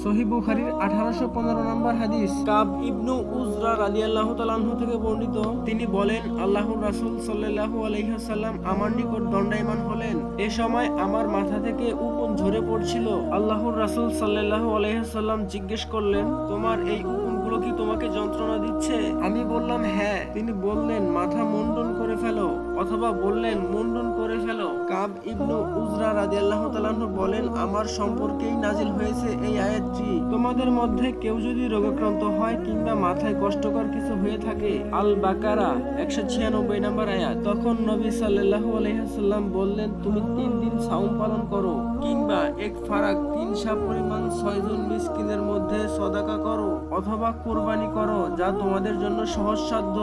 সহিহ বুখারীর 1815 নম্বর হাদিস। কাব ইবনু উজরা রাদিয়াল্লাহু তাআলা আনহু থেকে বর্ণিত, তিনি বলেন, আল্লাহর রাসূল সাল্লাল্লাহু আলাইহি ওয়াসাল্লাম আমার নিকট দণ্ডায়মান হলেন। এ সময় আমার মাথা থেকে উকুন ঝরে পড়ছিল। আল্লাহর রাসূল সাল্লাল্লাহু আলাইহি ওয়াসাল্লাম জিজ্ঞেস করলেন, তোমার এই উকুনগুলো কি তোমাকে যন্ত্রণা দিচ্ছে? আমি বললাম, হ্যাঁ। তিনি বললেন, মাথা মুন্ডন করে ফেলো, অথবা বললেন, মুন্ডন করে ফেলো। কাব ইবনু উজরা রাদিয়াল্লাহু তাআলা আনহু বলেন, আমার সম্পর্কেই নাজিল হয়েছে এই আয়াতটি। তোমাদের মধ্যে কেউ যদি রোগাক্রান্ত হয় কিংবা মাথায় কষ্টকর কিছু হয়ে থাকে, আল বাকারা 196 নম্বর আয়াত। তখন নবী সাল্লাল্লাহু আলাইহি ওয়াসাল্লাম বললেন, তুমি 3 দিন সাওম পালন করো, কিংবা এক ফারাক 3 সা পরিমাণ 6 জন মিসকিনের মধ্যে সদাকা করো, অথবা কুরবানি করো, যা তোমাদের জন্য সহজসাধ্য।